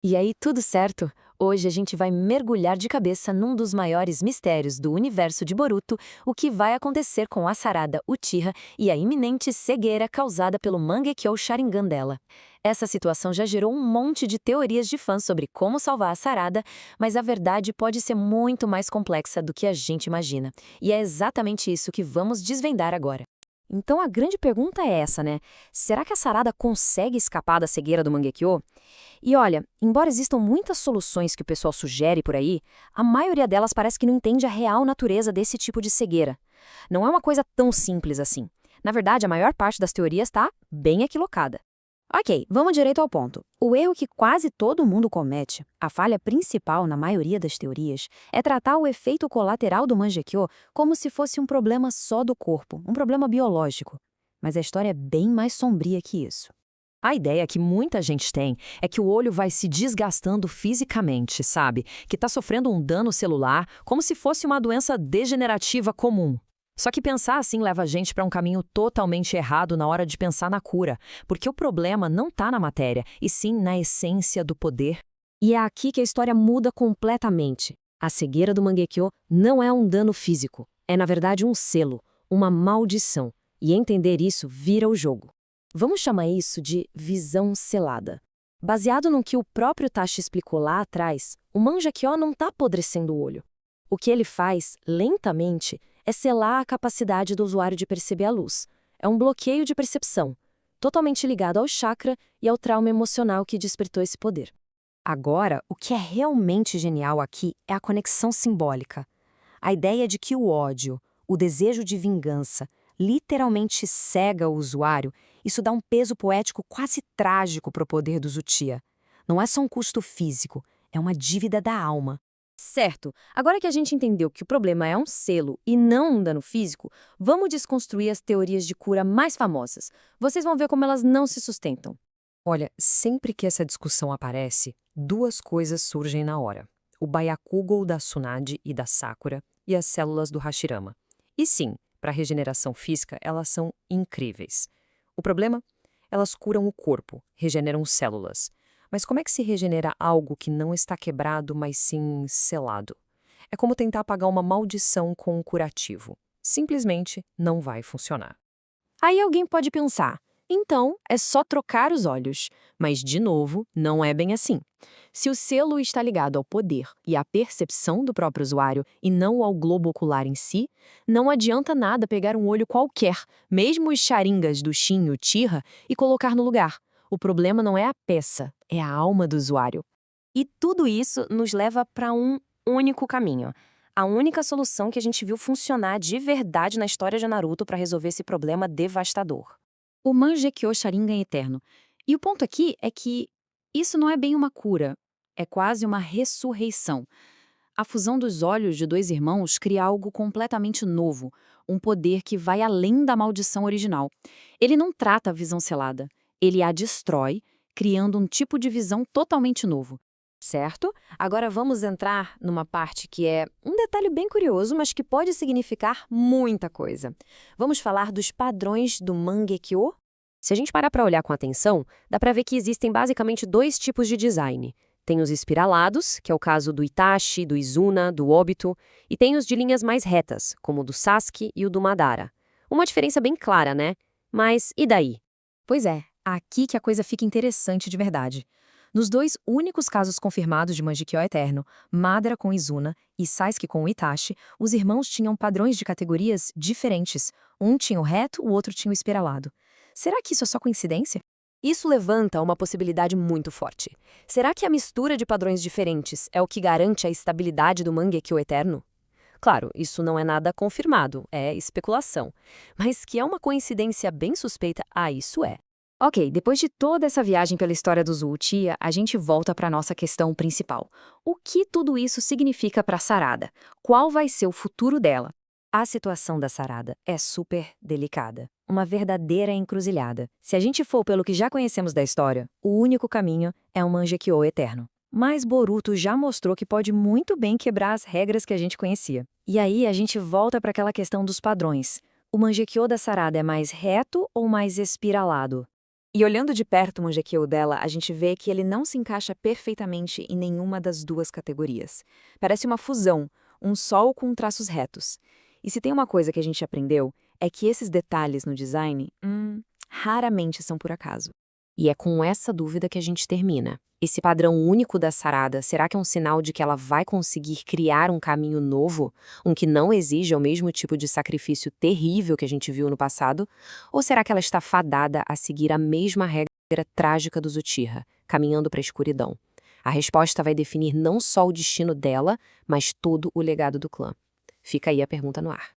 E aí, tudo certo? Hoje a gente vai mergulhar de cabeça num dos maiores mistérios do universo de Boruto, o que vai acontecer com a Sarada Uchiha e a iminente cegueira causada pelo Mangekyou Sharingan dela. Essa situação já gerou um monte de teorias de fãs sobre como salvar a Sarada, mas a verdade pode ser muito mais complexa do que a gente imagina. E é exatamente isso que vamos desvendar agora. Então a grande pergunta é essa, né? Será que a Sarada consegue escapar da cegueira do Mangekyou? E olha, embora existam muitas soluções que o pessoal sugere por aí, a maioria delas parece que não entende a real natureza desse tipo de cegueira. Não é uma coisa tão simples assim. Na verdade, a maior parte das teorias está bem equivocada. Ok, vamos direito ao ponto. O erro que quase todo mundo comete, a falha principal na maioria das teorias, é tratar o efeito colateral do Mangekyou como se fosse um problema só do corpo, um problema biológico. Mas a história é bem mais sombria que isso. A ideia que muita gente tem é que o olho vai se desgastando fisicamente, sabe? Que está sofrendo um dano celular, como se fosse uma doença degenerativa comum. Só que pensar assim leva a gente para um caminho totalmente errado na hora de pensar na cura, porque o problema não está na matéria, e sim na essência do poder. E é aqui que a história muda completamente. A cegueira do Mangekyou não é um dano físico, é na verdade um selo, uma maldição. E entender isso vira o jogo. Vamos chamar isso de visão selada. Baseado no que o próprio Itachi explicou lá atrás, o Mangekyou não está apodrecendo o olho. O que ele faz, lentamente, é selar a capacidade do usuário de perceber a luz. É um bloqueio de percepção, totalmente ligado ao chakra e ao trauma emocional que despertou esse poder. Agora, o que é realmente genial aqui é a conexão simbólica. A ideia de que o ódio, o desejo de vingança, literalmente cega o usuário, isso dá um peso poético quase trágico para o poder do Uchiha. Não é só um custo físico, é uma dívida da alma. Certo, agora que a gente entendeu que o problema é um selo e não um dano físico, vamos desconstruir as teorias de cura mais famosas. Vocês vão ver como elas não se sustentam. Olha, sempre que essa discussão aparece, duas coisas surgem na hora: o Byakugo da Tsunade e da Sakura e as células do Hashirama. E sim, para a regeneração física, elas são incríveis. O problema? Elas curam o corpo, regeneram células. Mas como é que se regenera algo que não está quebrado, mas sim selado? É como tentar apagar uma maldição com um curativo. Simplesmente não vai funcionar. Aí alguém pode pensar, então é só trocar os olhos. Mas, de novo, não é bem assim. Se o selo está ligado ao poder e à percepção do próprio usuário e não ao globo ocular em si, não adianta nada pegar um olho qualquer, mesmo os Sharingas do Shin e Uchiha, e colocar no lugar. O problema não é a peça, é a alma do usuário. E tudo isso nos leva para um único caminho. A única solução que a gente viu funcionar de verdade na história de Naruto para resolver esse problema devastador. O Mangekyou Sharingan Eterno. E o ponto aqui é que isso não é bem uma cura, é quase uma ressurreição. A fusão dos olhos de dois irmãos cria algo completamente novo, um poder que vai além da maldição original. Ele não trata a visão selada, ele a destrói, criando um tipo de visão totalmente novo. Certo? Agora vamos entrar numa parte que é um detalhe bem curioso, mas que pode significar muita coisa. Vamos falar dos padrões do Mangekyou? Se a gente parar para olhar com atenção, dá para ver que existem basicamente dois tipos de design. Tem os espiralados, que é o caso do Itachi, do Izuna, do Obito, e tem os de linhas mais retas, como o do Sasuke e o do Madara. Uma diferença bem clara, né? Mas e daí? Pois é, aqui que a coisa fica interessante de verdade. Nos dois únicos casos confirmados de Mangekyou Eterno, Madara com Izuna e Sasuke com Itachi, os irmãos tinham padrões de categorias diferentes. Um tinha o reto, o outro tinha o espiralado. Será que isso é só coincidência? Isso levanta uma possibilidade muito forte. Será que a mistura de padrões diferentes é o que garante a estabilidade do Mangekyou Eterno? Claro, isso não é nada confirmado, é especulação. Mas que é uma coincidência bem suspeita, isso é. Ok, depois de toda essa viagem pela história dos Uchiha, a gente volta para a nossa questão principal. O que tudo isso significa para a Sarada? Qual vai ser o futuro dela? A situação da Sarada é super delicada. Uma verdadeira encruzilhada. Se a gente for pelo que já conhecemos da história, o único caminho é um Mangekyou Eterno. Mas Boruto já mostrou que pode muito bem quebrar as regras que a gente conhecia. E aí a gente volta para aquela questão dos padrões. O Mangekyou da Sarada é mais reto ou mais espiralado? E olhando de perto o Mangekyou dela, a gente vê que ele não se encaixa perfeitamente em nenhuma das duas categorias. Parece uma fusão, um sol com traços retos. E se tem uma coisa que a gente aprendeu, é que esses detalhes no design, raramente são por acaso. E é com essa dúvida que a gente termina. Esse padrão único da Sarada, será que é um sinal de que ela vai conseguir criar um caminho novo? Um que não exija o mesmo tipo de sacrifício terrível que a gente viu no passado? Ou será que ela está fadada a seguir a mesma regra trágica do Uchiha, caminhando para a escuridão? A resposta vai definir não só o destino dela, mas todo o legado do clã. Fica aí a pergunta no ar.